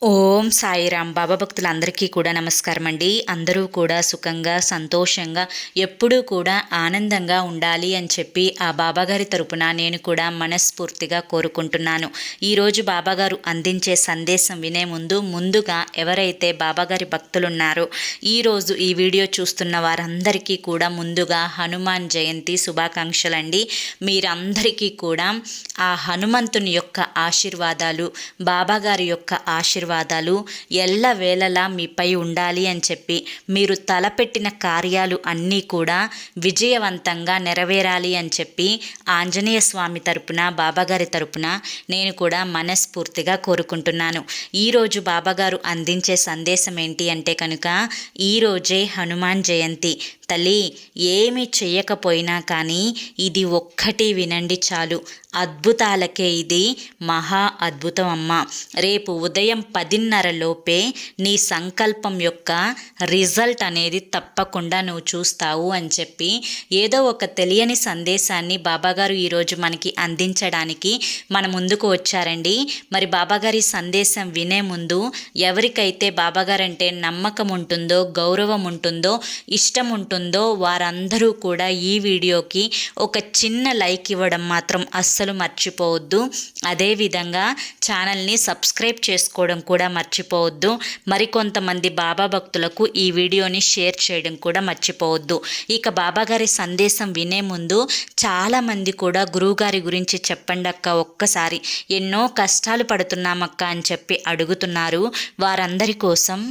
ఓం సాయిరాం. బాబా భక్తులందరికీ కూడా నమస్కారం అండి. అందరూ కూడా సుఖంగా సంతోషంగా ఎప్పుడూ కూడా ఆనందంగా ఉండాలి అని చెప్పి ఆ బాబాగారి తరపున నేను కూడా మనస్ఫూర్తిగా కోరుకుంటున్నాను. ఈరోజు బాబాగారు అందించే సందేశం వినే ముందుగా ఎవరైతే బాబాగారి భక్తులున్నారో ఈరోజు ఈ వీడియో చూస్తున్న వారందరికీ కూడా ముందుగా హనుమాన్ జయంతి శుభాకాంక్షలండి. మీరందరికీ కూడా ఆ హనుమంతుని యొక్క ఆశీర్వాదాలు, బాబాగారి యొక్క ఆశీర్వాదాలు ఎల్లవేళలా మీపై ఉండాలి అని చెప్పి, మీరు తలపెట్టిన కార్యాలు అన్నీ కూడా విజయవంతంగా నెరవేరాలి అని చెప్పి ఆంజనేయ స్వామి తరపున, బాబాగారి తరపున నేను కూడా మనస్ఫూర్తిగా కోరుకుంటున్నాను. ఈరోజు బాబాగారు అందించే సందేశం ఏంటి అంటే కనుక, ఈరోజే హనుమాన్ జయంతి. తల్లి, ఏమి చెయ్యకపోయినా కానీ ఇది ఒక్కటి వినండి చాలు, అద్భుతాలకే ఇది మహా అద్భుతం అమ్మ. రేపు ఉదయం 10:30 నీ సంకల్పం యొక్క రిజల్ట్ అనేది తప్పకుండా నువ్వు చూస్తావు అని చెప్పి ఏదో ఒక తెలియని సందేశాన్ని బాబాగారు ఈరోజు మనకి అందించడానికి మన ముందుకు వచ్చారండి. మరి బాబాగారి సందేశం వినే ముందు ఎవరికైతే బాబాగారంటే నమ్మకం ఉంటుందో, గౌరవం ఉంటుందో, ఇష్టం ఉంటుందో వారందరూ కూడా ఈ వీడియోకి ఒక చిన్న లైక్ ఇవ్వడం మాత్రం అస్సలు మర్చిపోవద్దు. అదేవిధంగా ఛానల్ని సబ్స్క్రైబ్ చేసుకోవడం కూడా మర్చిపోవద్దు. మరికొంతమంది బాబా భక్తులకు ఈ వీడియోని షేర్ చేయడం కూడా మర్చిపోవద్దు. ఇక బాబాగారి సందేశం వినే ముందు చాలామంది కూడా గురువుగారి గురించి చెప్పండి అక్క, ఒక్కసారి ఎన్నో కష్టాలు పడుతున్నామక్క అని చెప్పి అడుగుతున్నారు. వారందరి కోసం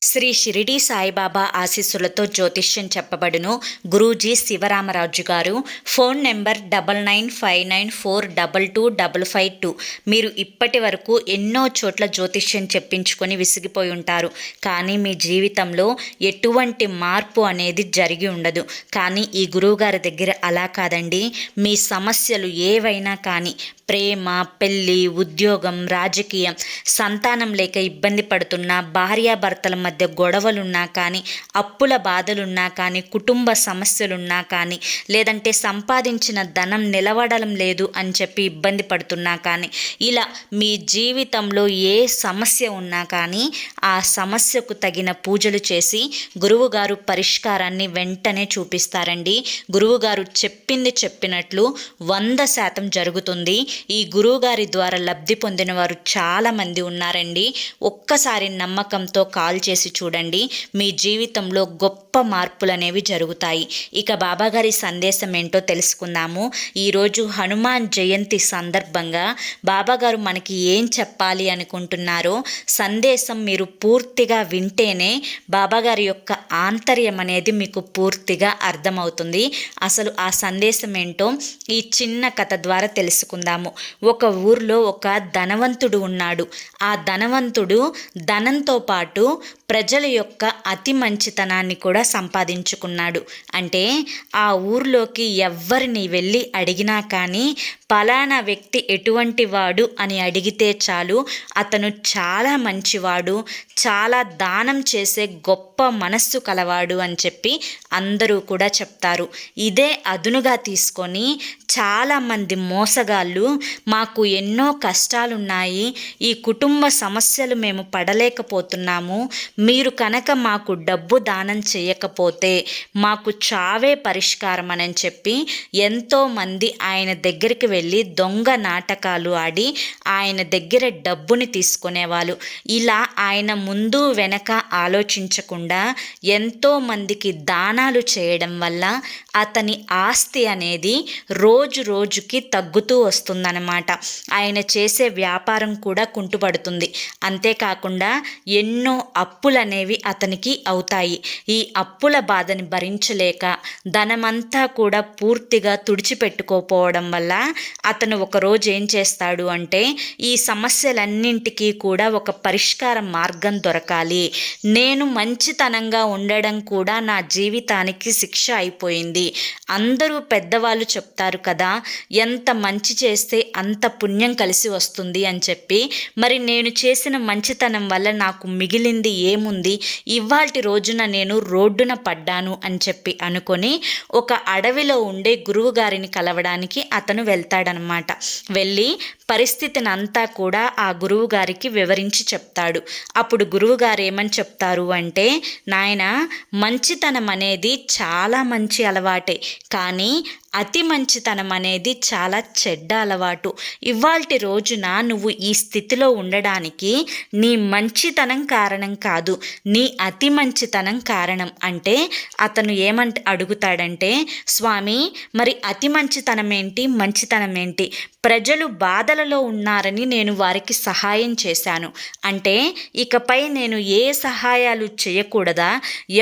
శ్రీ షిరిడి సాయిబాబా ఆశీస్సులతో జ్యోతిష్యం చెప్పబడును. గురూజీ శివరామరాజు గారు. Phone number 9959422552. మీరు ఇప్పటి వరకు ఎన్నో చోట్ల జ్యోతిష్యం చెప్పించుకొని విసిగిపోయి ఉంటారు, కానీ మీ జీవితంలో ఎటువంటి మార్పు అనేది జరిగి ఉండదు. కానీ ఈ గురువుగారి దగ్గర అలా కాదండి. మీ సమస్యలు ఏవైనా కానీ, ప్రేమ, పెళ్ళి, ఉద్యోగం, రాజకీయం, సంతానం లేక ఇబ్బంది పడుతున్నా, భార్యాభర్తల మధ్య గొడవలున్నా కానీ, అప్పుల బాధలున్నా కానీ, కుటుంబ సమస్యలున్నా కానీ, లేదంటే సంపాదించిన ధనం నిలబడడం లేదు అని చెప్పి ఇబ్బంది పడుతున్నా కానీ, ఇలా మీ జీవితంలో ఏ సమస్య ఉన్నా కానీ ఆ సమస్యకు తగిన పూజలు చేసి గురువుగారు పరిష్కారాన్ని వెంటనే చూపిస్తారండి. గురువుగారు చెప్పింది చెప్పినట్లు 100% జరుగుతుంది. ఈ గురువుగారి ద్వారా లబ్ధి పొందిన వారు చాలామంది ఉన్నారండి. ఒక్కసారి నమ్మకంతో కాల్ చేసి చూడండి, మీ జీవితంలో గొప్ప మార్పులు అనేవి జరుగుతాయి. ఇక బాబాగారి సందేశం ఏంటో తెలుసుకుందాము. ఈరోజు హనుమాన్ జయంతి సందర్భంగా బాబాగారు మనకి ఏం చెప్పాలి అనుకుంటున్నారో సందేశం మీరు పూర్తిగా వింటేనే బాబాగారి యొక్క ఆంతర్యం అనేది మీకు పూర్తిగా అర్థమవుతుంది. అసలు ఆ సందేశం ఏంటో ఈ చిన్న కథ ద్వారా తెలుసుకుందాము. ఒక ఊర్లో ఒక ధనవంతుడు ఉన్నాడు. ఆ ధనవంతుడు ధనంతో పాటు ప్రజల యొక్క అతి మంచితనాన్ని కూడా సంపాదించుకున్నాడు. అంటే ఆ ఊర్లోకి ఎవ్వరిని వెళ్ళి అడిగినా కానీ పలానా వ్యక్తి ఎటువంటి వాడు అని అడిగితే చాలు, అతను చాలా మంచివాడు, చాలా దానం చేసే గొప్ప మనస్సు కలవాడు అని చెప్పి అందరూ కూడా చెప్తారు. ఇదే అదునుగా తీసుకొని చాలామంది మోసగాళ్ళు, మాకు ఎన్నో కష్టాలున్నాయి, ఈ కుటుంబ సమస్యలు మేము పడలేకపోతున్నాము, మీరు కనుక మాకు డబ్బు దానం చేయకపోతే మాకు చావే పరిష్కారం అని చెప్పి ఎంతోమంది ఆయన దగ్గరికి వెళ్ళి దొంగ నాటకాలు ఆడి ఆయన దగ్గర డబ్బుని తీసుకునేవాళ్ళు. ఇలా ఆయన ముందు వెనక ఆలోచించకుండా ఎంతోమందికి దానాలు చేయడం వల్ల అతని ఆస్తి అనేది రోజు రోజుకి తగ్గుతూ వస్తుందన్నమాట. ఆయన చేసే వ్యాపారం కూడా కుంటుపడుతుంది. అంతేకాకుండా ఎన్నో అప్పులనేవి అతనికి అవుతాయి. ఈ అప్పుల బాధని భరించలేక ధనమంతా కూడా పూర్తిగా తుడిచిపెట్టుకోపోవడం వల్ల అతను ఒకరోజు ఏం చేస్తాడు అంటే, ఈ సమస్యలన్నింటికీ కూడా ఒక పరిష్కార మార్గం దొరకాలి, నేను మంచితనంగా ఉండడం కూడా నా జీవితానికి శిక్ష అయిపోయింది, అందరూ పెద్దవాళ్ళు చెప్తారు కదా, ఎంత మంచి చేస్తే అంత పుణ్యం కలిసి వస్తుంది అని చెప్పి, మరి నేను చేసిన మంచితనం వల్ల నాకు మిగిలింది ఏముంది, ఇవాల్టి రోజున నేను రోడ్డున పడ్డాను అని చెప్పి అనుకొని ఒక అడవిలో ఉండే గురువుగారిని కలవడానికి అతను వెళ్తాడనమాట. వెళ్ళి పరిస్థితిని అంతా కూడా ఆ గురువుగారికి వివరించి చెప్తాడు. అప్పుడు గురువుగారు ఏమని చెప్తారు అంటే, నాయనా, మంచితనం అనేది చాలా మంచి అలవాటే, కానీ అతి మంచితనం అనేది చాలా చెడ్డ అలవాటు. ఇవాల్టి రోజున నువ్వు ఈ స్థితిలో ఉండడానికి నీ మంచితనం కారణం కాదు, నీ అతి మంచితనం కారణం. అంటే అతను అడుగుతాడంటే, స్వామి, మరి అతి మంచితనం ఏంటి, మంచితనం ఏంటి? ప్రజలు బాధలలో ఉన్నారని నేను వారికి సహాయం చేశాను అంటే ఇకపై నేను ఏ సహాయాలు చేయకూడదా?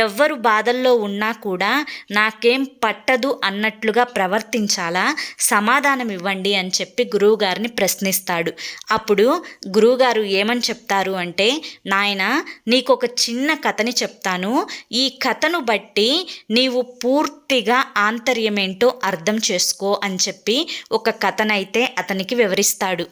ఎవ్వరు బాధల్లో ఉన్నా కూడా నాకేం పట్టదు అన్నట్లుగా ప్రవర్తించాలా? సమాధానం ఇవ్వండి అని చెప్పి గురువుగారిని ప్రశ్నిస్తాడు. అప్పుడు గురువుగారు ఏమని చెప్తారు అంటే, నాయనా, నీకు ఒక చిన్న కథని చెప్తాను. ఈ కథను బట్టి నీవు పూర్తిగా ఆంతర్యమేంటో అర్థం చేసుకో అని చెప్పి ఒక కథనైతే అతనికి వివరిస్తాడు.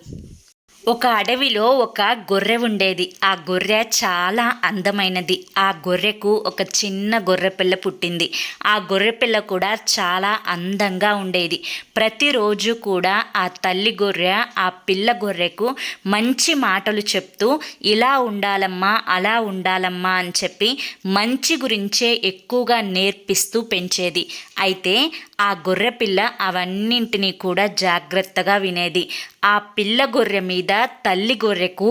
ఒక అడవిలో ఒక గొర్రె ఉండేది. ఆ గొర్రె చాలా అందమైనది. ఆ గొర్రెకు ఒక చిన్న గొర్రెపిల్ల పుట్టింది. ఆ గొర్రెపిల్ల కూడా చాలా అందంగా ఉండేది. ప్రతిరోజు కూడా ఆ తల్లి గొర్రె ఆ పిల్ల గొర్రెకు మంచి మాటలు చెప్తూ, ఇలా ఉండాలమ్మా, అలా ఉండాలమ్మా అని చెప్పి మంచి గురించే ఎక్కువగా నేర్పిస్తూ పెంచేది. అయితే ఆ గొర్రెపిల్ల అవన్నింటినీ కూడా జాగ్రత్తగా వినేది. ఆ పిల్ల గొర్రె మీద తల్లి గొర్రెకు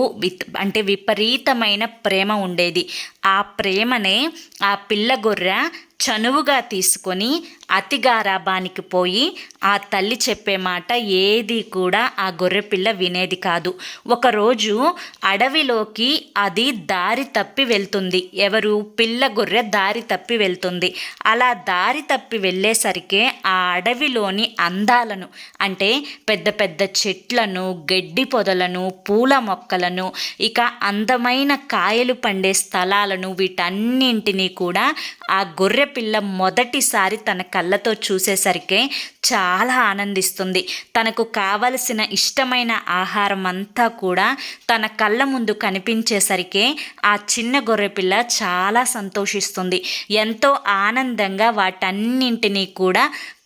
విపరీతమైన ప్రేమ ఉండేది. ఆ ప్రేమనే ఆ పిల్ల గొర్రె చనువుగా తీసుకొని అతి గారాబానికి పోయి ఆ తల్లి చెప్పే మాట ఏది కూడా ఆ గొర్రెపిల్ల వినేది కాదు. ఒకరోజు అడవిలోకి అది దారి తప్పి వెళ్తుంది. ఎవరు? పిల్ల గొర్రె దారి తప్పి వెళ్తుంది. అలా దారి తప్పి వెళ్ళేసరికి ఆ అడవిలోని అందాలను, అంటే పెద్ద పెద్ద చెట్లను, గడ్డి పొదలను, పూల మొక్కలను, ఇక అందమైన కాయలు పండే స్థలాలను, వీటన్నింటినీ కూడా ఆ గొర్రె పిల్ల మొదటిసారి తన కళ్ళతో చూసేసరికి చాలా ఆనందిస్తుంది. తనకు కావలసిన ఇష్టమైన ఆహారం అంతా కూడా తన కళ్ళ ముందు కనిపించేసరికి ఆ చిన్న గొర్రెపిల్ల చాలా సంతోషిస్తుంది. ఎంతో ఆనందంగా వాటన్నింటినీ కూడా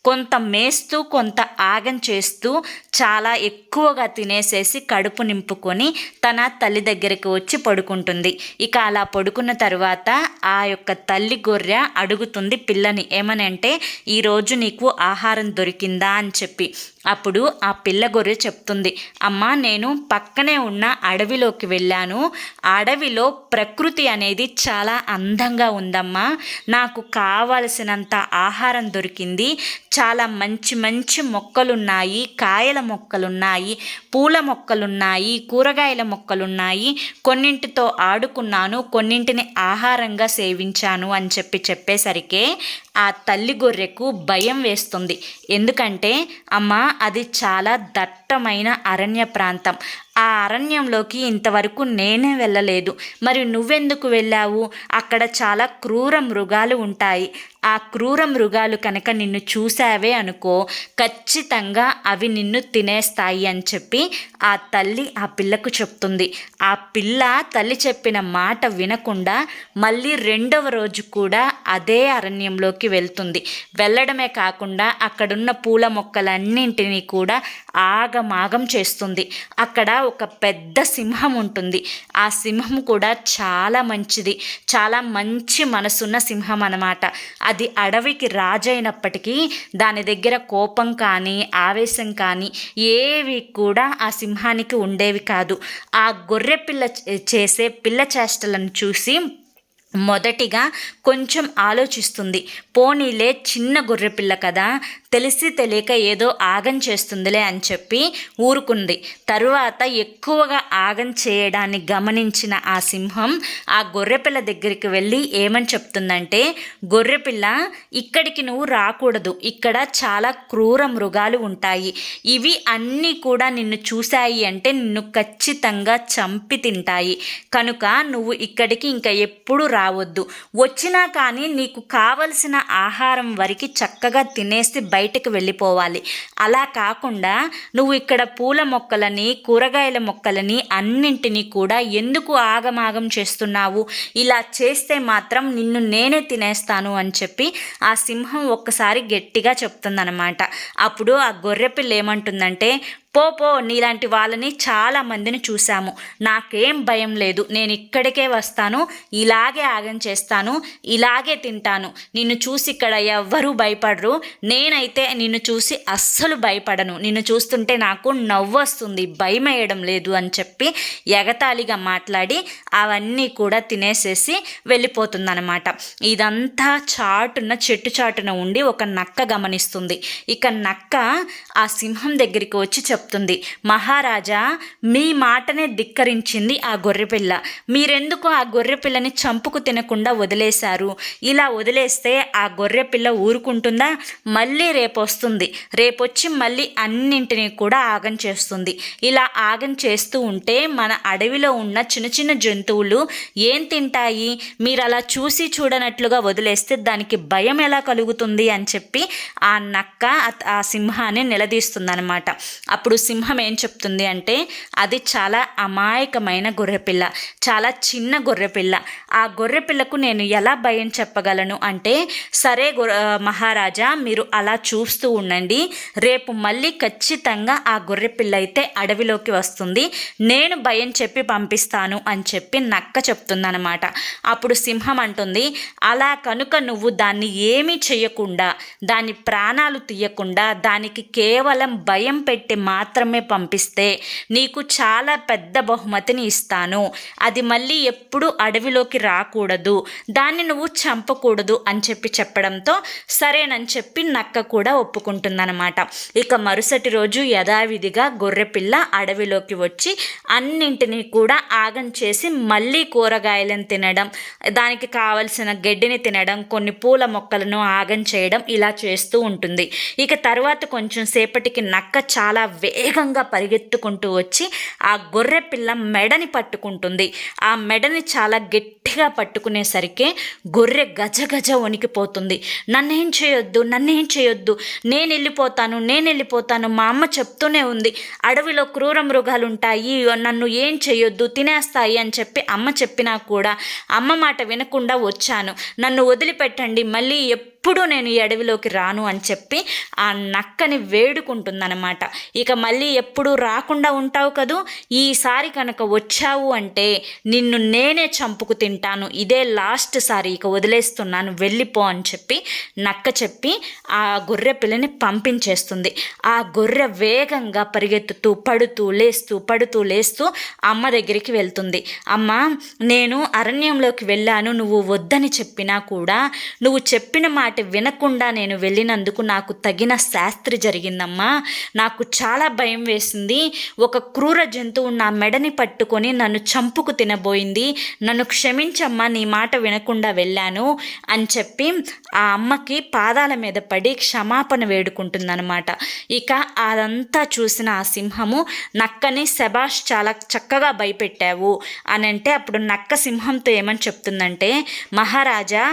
కొంత మేస్తూ కొంత ఆగం చేస్తూ చాలా ఎక్కువగా తినేసేసి కడుపు నింపుకొని తన తల్లి దగ్గరికి వచ్చి పడుకుంటుంది. ఇక అలా పడుకున్న తర్వాత ఆ యొక్క తల్లి గొర్రె అడుగుతుంది పిల్లని, ఏమనంటే, ఈరోజు నీకు ఆహారం దొరికిందా అని చెప్పి. అప్పుడు ఆ పిల్ల గొర్రె చెప్తుంది, అమ్మా, నేను పక్కనే ఉన్న అడవిలోకి వెళ్ళాను. అడవిలో ప్రకృతి అనేది చాలా అందంగా ఉందమ్మా. నాకు కావలసినంత ఆహారం దొరికింది. చాలా మంచి మంచి మొక్కలున్నాయి, కాయల మొక్కలున్నాయి, పూల మొక్కలున్నాయి, కూరగాయల మొక్కలున్నాయి. కొన్నింటితో ఆడుకున్నాను, కొన్నింటిని ఆహారంగా సేవించాను అని చెప్పేసరికి ఆ తల్లి గొర్రెకు భయం వేస్తుంది. ఎందుకంటే, అమ్మా, అది చాలా దట్టమైన అరణ్య ప్రాంతం. ఆ అరణ్యంలోకి ఇంతవరకు నేనే వెళ్ళలేదు. మరి నువ్వెందుకు వెళ్ళావు? అక్కడ చాలా క్రూర మృగాలు ఉంటాయి. ఆ క్రూర మృగాలు కనుక నిన్ను చూసావే అనుకో, ఖచ్చితంగా అవి నిన్ను తినేస్తాయి అని చెప్పి ఆ తల్లి ఆ పిల్లకు చెప్తుంది. ఆ పిల్ల తల్లి చెప్పిన మాట వినకుండా మళ్ళీ రెండవ రోజు కూడా అదే అరణ్యంలోకి వెళ్తుంది. వెళ్ళడమే కాకుండా అక్కడున్న పూల మొక్కలన్నింటినీ కూడా ఆగమాగం చేస్తుంది. అక్కడ ఒక పెద్ద సింహం ఉంటుంది. ఆ సింహం కూడా చాలా మంచిది, చాలా మంచి మనసున్న సింహం అన్నమాట. అది అడవికి రాజైనప్పటికీ దాని దగ్గర కోపం కానీ ఆవేశం కానీ ఏవి కూడా ఆ సింహానికి ఉండేవి కాదు. ఆ గొర్రె పిల్ల చేసే పిల్ల చేష్టలను చూసి మొదటిగా కొంచెం ఆలోచిస్తుంది. పోనీలే, చిన్న గొర్రెపిల్ల కదా, తెలిసి తెలియక ఏదో ఆగం చేస్తుందిలే అని చెప్పి ఊరుకుంది. తరువాత ఎక్కువగా ఆగం చేయడాన్ని గమనించిన ఆ సింహం ఆ గొర్రెపిల్ల దగ్గరికి వెళ్ళి ఏమని చెప్తుందంటే, గొర్రెపిల్ల, ఇక్కడికి నువ్వు రాకూడదు. ఇక్కడ చాలా క్రూర మృగాలు ఉంటాయి. ఇవి అన్నీ కూడా నిన్ను చూశాయి అంటే నిన్ను ఖచ్చితంగా చంపి తింటాయి. కనుక నువ్వు ఇక్కడికి ఇంకా ఎప్పుడు రావద్దు. వచ్చినా కానీ నీకు కావలసిన ఆహారం వరకు చక్కగా తినేసి బయటకు వెళ్ళిపోవాలి. అలా కాకుండా నువ్వు ఇక్కడ పూల మొక్కలని, కూరగాయల మొక్కలని అన్నింటినీ కూడా ఎందుకు ఆగమాగం చేస్తున్నావు? ఇలా చేస్తే మాత్రం నిన్ను నేనే తినేస్తాను అని చెప్పి ఆ సింహం ఒక్కసారి గట్టిగా చెప్తుందనమాట. అప్పుడు ఆ గొర్రెపిల్ల ఏమంటుందంటే, పో నీలాంటి వాళ్ళని చాలా మందిని చూశాము, నాకేం భయం లేదు, నేను ఇక్కడికే వస్తాను, ఇలాగే ఆగం చేస్తాను, ఇలాగే తింటాను, నిన్ను చూసి ఇక్కడ ఎవ్వరూ భయపడరు, నేనైతే నిన్ను చూసి అస్సలు భయపడను, నిన్ను చూస్తుంటే నాకు నవ్వు వస్తుంది, భయం వేయడం లేదు అని చెప్పి ఎగతాళిగా మాట్లాడి అవన్నీ కూడా తినేసేసి వెళ్ళిపోతుందన్నమాట. ఇదంతా చెట్టు చాటున ఉండి ఒక నక్క గమనిస్తుంది. ఇక నక్క ఆ సింహం దగ్గరికి వచ్చి చెప్తుంది, మహారాజా, మీ మాటనే ధిక్కరించింది ఆ గొర్రెపిల్ల, మీరెందుకు ఆ గొర్రెపిల్లని చంపుకు తినకుండా వదిలేశారు? ఇలా వదిలేస్తే ఆ గొర్రెపిల్ల ఊరుకుంటుందా? మళ్ళీ రేపు వస్తుంది, రేపొచ్చి మళ్ళీ అన్నింటినీ కూడా ఆగం చేస్తుంది. ఇలా ఆగం చేస్తూ ఉంటే మన అడవిలో ఉన్న చిన్న చిన్న జంతువులు ఏం తింటాయి? మీరు అలా చూసి చూడనట్లుగా వదిలేస్తే దానికి భయం ఎలా కలుగుతుంది అని చెప్పి ఆ నక్క ఆ సింహాన్ని నిలదీస్తుందనమాట. అప్పుడు సింహం ఏం చెప్తుంది అంటే, అది చాలా అమాయకమైన గొర్రెపిల్ల, చాలా చిన్న గొర్రెపిల్ల, ఆ గొర్రెపిల్లకు నేను ఎలా భయం చెప్పగలను అంటే, సరే మహారాజా, మీరు అలా చూస్తూ ఉండండి, రేపు మళ్ళీ ఖచ్చితంగా ఆ గొర్రెపిల్ల అయితే అడవిలోకి వస్తుంది, నేను భయం చెప్పి పంపిస్తాను అని చెప్పి నక్క చెప్తుందనమాట. అప్పుడు సింహం అంటుంది, అలా కనుక నువ్వు దాన్ని ఏమీ చేయకుండా, దాని ప్రాణాలు తీయకుండా, దానికి కేవలం భయం పెట్టి మాత్రమే పంపిస్తే నీకు చాలా పెద్ద బహుమతిని ఇస్తాను, అది మళ్ళీ ఎప్పుడు అడవిలోకి రాకూడదు, దాన్ని నువ్వు చంపకూడదు అని చెప్పి చెప్పడంతో సరేనని చెప్పి నక్క కూడా ఒప్పుకుంటుందన్నమాట. ఇక మరుసటి రోజు యథావిధిగా గొర్రెపిల్ల అడవిలోకి వచ్చి అన్నింటినీ కూడా ఆగం చేసి మళ్ళీ కూరగాయలను తినడం, దానికి కావలసిన గడ్డిని తినడం, కొన్ని పూల మొక్కలను ఆగం చేయడం ఇలా చేస్తూ ఉంటుంది. ఇక తర్వాత కొంచెం సేపటికి నక్క చాలా వేగంగా పరిగెత్తుకుంటూ వచ్చి ఆ గొర్రె పిల్ల మెడని పట్టుకుంటుంది. ఆ మెడని చాలా గట్టిగా పట్టుకునేసరికి గొర్రె గజగజ వణికిపోతుంది. నన్నేం చేయొద్దు, నేను వెళ్ళిపోతాను, మా అమ్మ చెప్తూనే ఉంది, అడవిలో క్రూర మృగాలు ఉంటాయి, నన్ను ఏం చేయొద్దు, తినేస్తాయి అని చెప్పి అమ్మ చెప్పినా కూడా అమ్మ మాట వినకుండా వచ్చాను, నన్ను వదిలిపెట్టండి, మళ్ళీ ఎప్పుడు నేను ఈ అడవిలోకి రాను అని చెప్పి ఆ నక్కని వేడుకుంటుందన్నమాట. ఇక మళ్ళీ ఎప్పుడు రాకుండా ఉంటావు కదూ, ఈసారి కనుక వచ్చావు అంటే నిన్ను నేనే చంపుకు తింటాను, ఇదే లాస్ట్ సారి, ఇక వదిలేస్తున్నాను, వెళ్ళిపో అని చెప్పి నక్క చెప్పి ఆ గొర్రె పిల్లని పంపించేస్తుంది. ఆ గొర్రె వేగంగా పరిగెత్తుతూ పడుతూ లేస్తూ అమ్మ దగ్గరికి వెళ్తుంది. అమ్మ, నేను అరణ్యంలోకి వెళ్ళాను, నువ్వు వద్దని చెప్పినా కూడా నువ్వు చెప్పిన మాట వినకుండా నేను వెళ్ళినందుకు నాకు తగిన శాస్త్రి జరిగిందమ్మా, నాకు చాలా భయం వేసింది, ఒక క్రూర జంతువు నా మెడని పట్టుకొని నన్ను చంపుకు తినబోయింది, నన్ను క్షమించమ్మా, నీ మాట వినకుండా వెళ్ళాను అని చెప్పి ఆ అమ్మకి పాదాల మీద పడి క్షమాపణ వేడుకుంటుందన్నమాట. ఇక అదంతా చూసిన ఆ సింహము నక్కని, శబాష్, చాలా చక్కగా భయపెట్టావు అని అంటే, అప్పుడు నక్క సింహంతో ఏమని చెప్తుందంటే, మహారాజా,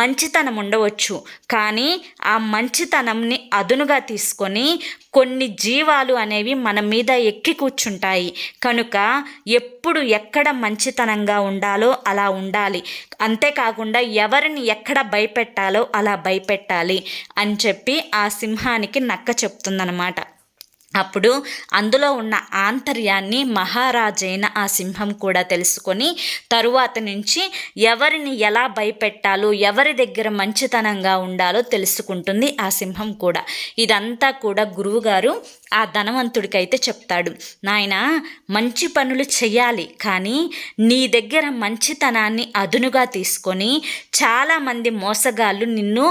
మంచితనం ఉండవచ్చు, కానీ ఆ మంచితనంని అదునుగా తీసుకొని కొన్ని జీవాలు అనేవి మన మీద ఎక్కి కూర్చుంటాయి, కనుక ఎప్పుడు ఎక్కడ మంచితనంగా ఉండాలో అలా ఉండాలి, అంతేకాకుండా ఎవరిని ఎక్కడ భయపెట్టాలో అలా భయపెట్టాలి అని చెప్పి ఆ సింహానికి నక్క చెప్తుందన్నమాట. అప్పుడు అందులో ఉన్న ఆంతర్యాన్ని మహారాజైన ఆ సింహం కూడా తెలుసుకొని తరువాత నుంచి ఎవరిని ఎలా భయపెట్టాలో, ఎవరి దగ్గర మంచితనంగా ఉండాలో తెలుసుకుంటుంది ఆ సింహం కూడా. ఇదంతా కూడా గురువుగారు ఆ ధనవంతుడికైతే చెప్తాడు, నాయన, మంచి పనులు చెయ్యాలి, కానీ నీ దగ్గర మంచితనాన్ని అదునుగా తీసుకొని చాలామంది మోసగాళ్ళు నిన్ను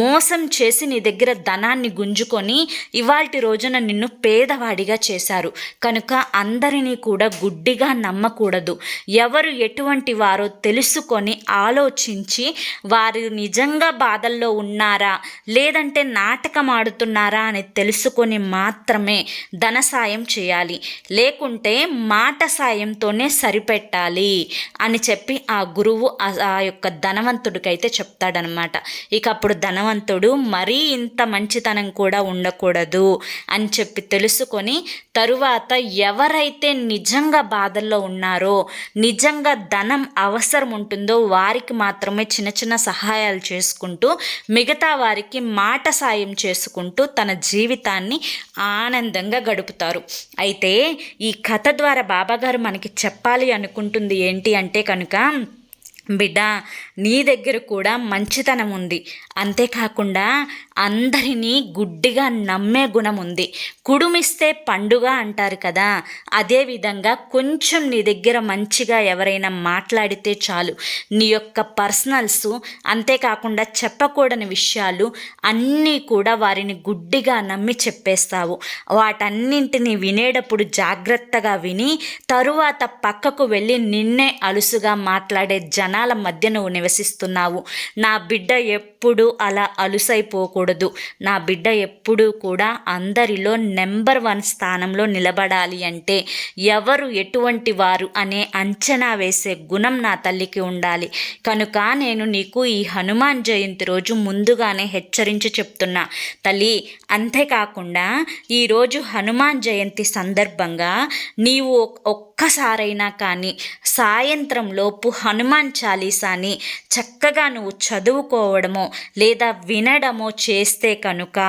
మోసం చేసి నీ దగ్గర ధనాన్ని గుంజుకొని ఇవాల్టి రోజున నిన్ను పేదవాడిగా చేశారు, కనుక అందరినీ కూడా గుడ్డిగా నమ్మకూడదు, ఎవరు ఎటువంటి వారో తెలుసుకొని ఆలోచించి వారు నిజంగా బాధల్లో ఉన్నారా లేదంటే నాటకం ఆడుతున్నారా అని తెలుసుకొని మాత్రమే ధన సాయం చేయాలి, లేకుంటే మాట సాయంతోనే సరిపెట్టాలి అని చెప్పి ఆ గురువు ఆ యొక్క ధనవంతుడికైతే చెప్తాడనమాట. ఇక అప్పుడు ధనవంతుడు మరీ ఇంత మంచితనం కూడా ఉండకూడదు అని చెప్పి తెలుసుకొని తరువాత ఎవరైతే నిజంగా బాధల్లో ఉన్నారో, నిజంగా ధనం అవసరం ఉంటుందో వారికి మాత్రమే చిన్న చిన్న సహాయాలు చేసుకుంటూ మిగతా వారికి మాట సాయం చేసుకుంటూ తన జీవితాన్ని ఆనందంగా గడుపుతారు. అయితే ఈ కథ ద్వారా బాబాగారు మనకి చెప్పాలి అనుకుంటుంది ఏంటి అంటే కనుక, బిడ్డ, నీ దగ్గర కూడా మంచితనం ఉంది, అంతేకాకుండా అందరినీ గుడ్డిగా నమ్మే గుణం ఉంది. కుడుమిస్తే పండుగ అంటారు కదా, అదేవిధంగా కొంచెం నీ దగ్గర మంచిగా ఎవరైనా మాట్లాడితే చాలు, నీ యొక్క పర్సనల్స్, అంతేకాకుండా చెప్పకూడని విషయాలు అన్నీ కూడా వారిని గుడ్డిగా నమ్మి చెప్పేస్తావు. వాటన్నింటినీ వినేటప్పుడు జాగ్రత్తగా విని తరువాత పక్కకు వెళ్ళి నిన్నే అలుసుగా మాట్లాడే జనాల మధ్య నువ్వు నివసిస్తున్నావు. నా బిడ్డ ఎప్పుడూ అలా అలుసైపోకూడదు. నా బిడ్డ ఎప్పుడూ కూడా అందరిలో నెంబర్ 1 స్థానంలో నిలబడాలి అంటే ఎవరు ఎటువంటి వారు అనే అంచనా వేసే గుణం నా తల్లికి ఉండాలి. కనుక నేను నీకు ఈ హనుమాన్ జయంతి రోజు ముందుగానే హెచ్చరించి చెప్తున్నా తల్లి. అంతేకాకుండా ఈరోజు హనుమాన్ జయంతి సందర్భంగా నీవు ఒక్కసారైనా కానీ సాయంత్రం లోపు హనుమాన్ చాలీసాని చక్కగా నువ్వు చదువుకోవడమో లేదా వినడమో చేస్తే కనుక,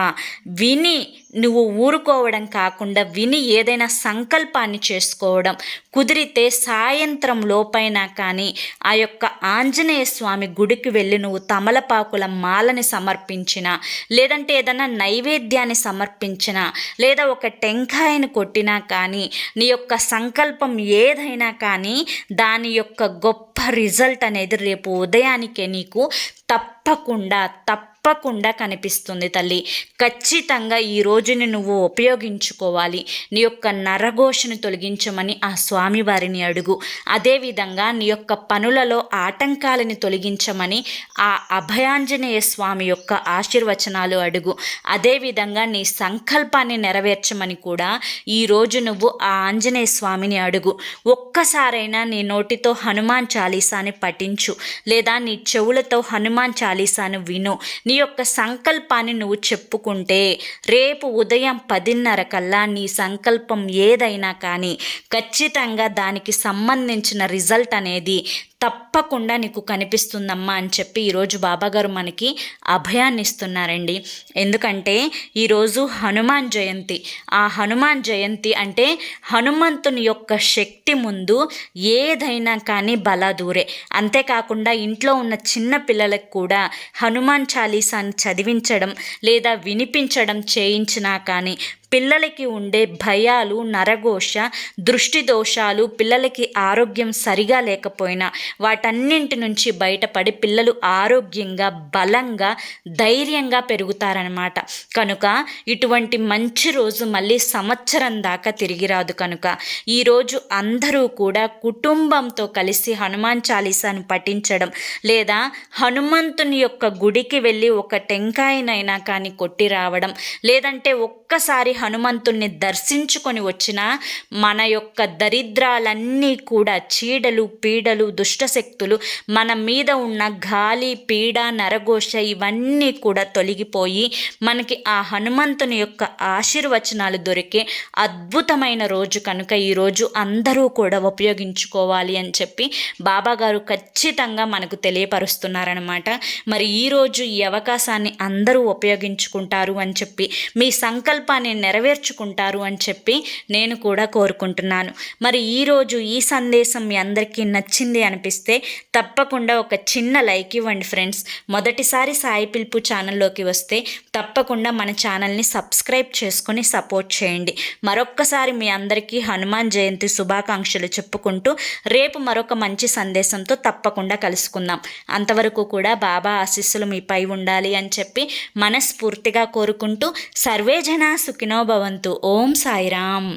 విని నువ్వు ఊరుకోవడం కాకుండా విని ఏదైనా సంకల్పాన్ని చేసుకోవడం కుదిరితే సాయంత్రం లోపైనా కానీ ఆ యొక్క ఆంజనేయ స్వామి గుడికి వెళ్ళి నువ్వు తమలపాకుల మాలని సమర్పించిన, లేదంటే ఏదైనా నైవేద్యాన్ని సమర్పించిన, లేదా ఒక టెంకాయను కొట్టినా కానీ, నీ యొక్క సంకల్పం ఏదైనా కానీ దాని యొక్క గొప్ప రిజల్ట్ అనేది రేపు ఉదయానికే నీకు తప్పకుండా కనిపిస్తుంది తల్లి. ఖచ్చితంగా ఈ రోజుని నువ్వు ఉపయోగించుకోవాలి. నీ యొక్క నరఘోషను తొలగించమని ఆ స్వామివారిని అడుగు. అదేవిధంగా నీ యొక్క పనులలో ఆటంకాలని తొలగించమని ఆ అభయాంజనేయ స్వామి యొక్క ఆశీర్వచనాలు అడుగు. అదేవిధంగా నీ సంకల్పాన్ని నెరవేర్చమని కూడా ఈరోజు నువ్వు ఆ ఆంజనేయ స్వామిని అడుగు. ఒక్కసారైనా నీ నోటితో హనుమాన్ చాలీసాని పఠించు, లేదా నీ చెవులతో హనుమాన్ చాలీసాను విను. నీ యొక్క సంకల్పాన్ని నువ్వు చెప్పుకుంటే రేపు ఉదయం 10:30 కల్లా నీ సంకల్పం ఏదైనా కానీ ఖచ్చితంగా దానికి సంబంధించిన రిజల్ట్ అనేది తప్పకుండా నీకు కనిపిస్తుందమ్మా అని చెప్పి ఈరోజు బాబాగారు మనకి అభయాన్ని ఇస్తున్నారండి. ఎందుకంటే ఈరోజు హనుమాన్ జయంతి. ఆ హనుమాన్ జయంతి అంటే హనుమంతుని యొక్క శక్తి ముందు ఏదైనా కానీ బలాదూరే. అంతేకాకుండా ఇంట్లో ఉన్న చిన్న పిల్లలకు కూడా హనుమాన్ చాలీసాని చదివించడం లేదా వినిపించడం చేయించినా కానీ పిల్లలకి ఉండే భయాలు, నరఘోష, దృష్టి దోషాలు, పిల్లలకి ఆరోగ్యం సరిగా లేకపోయినా వాటన్నింటి నుంచి బయటపడి పిల్లలు ఆరోగ్యంగా, బలంగా, ధైర్యంగా పెరుగుతారనమాట. కనుక ఇటువంటి మంచి రోజు మళ్ళీ సంవత్సరం దాకా తిరిగి రాదు. కనుక ఈరోజు అందరూ కూడా కుటుంబంతో కలిసి హనుమాన్ చాలీసాను పఠించడం, లేదా హనుమంతుని యొక్క గుడికి వెళ్ళి ఒక టెంకాయనైనా కానీ కొట్టి రావడం, లేదంటే ఒక్కసారి హనుమంతుణ్ణి దర్శించుకొని వచ్చిన మన యొక్క దరిద్రాలన్నీ కూడా, చీడలు, పీడలు, దుష్టశక్తులు, మన మీద ఉన్న గాలి, పీడ, నరఘోష ఇవన్నీ కూడా తొలగిపోయి మనకి ఆ హనుమంతుని యొక్క ఆశీర్వచనాలు దొరికే అద్భుతమైన రోజు. కనుక ఈరోజు అందరూ కూడా ఉపయోగించుకోవాలి అని చెప్పి బాబాగారు ఖచ్చితంగా మనకు తెలియపరుస్తున్నారనమాట. మరి ఈరోజు ఈ అవకాశాన్ని అందరూ ఉపయోగించుకుంటారు అని చెప్పి, మీ సంకల్పాన్ని నెరవేర్చుకుంటారు అని చెప్పి నేను కూడా కోరుకుంటున్నాను. మరి ఈరోజు ఈ సందేశం మీ అందరికీ నచ్చింది అనిపిస్తే తప్పకుండా ఒక చిన్న లైక్ ఇవ్వండి ఫ్రెండ్స్. మొదటిసారి సాయి పిలుపు ఛానల్లోకి వస్తే తప్పకుండా మన ఛానల్ని సబ్స్క్రైబ్ చేసుకొని సపోర్ట్ చేయండి. మరొక్కసారి మీ అందరికీ హనుమాన్ జయంతి శుభాకాంక్షలు చెప్పుకుంటూ రేపు మరొక మంచి సందేశంతో తప్పకుండా కలుసుకుందాం. అంతవరకు కూడా బాబా ఆశీస్సులు మీపై ఉండాలి అని చెప్పి మనస్ఫూర్తిగా కోరుకుంటూ సర్వే జనా సుఖినో భవంతు. ఓం సాయిరామ్.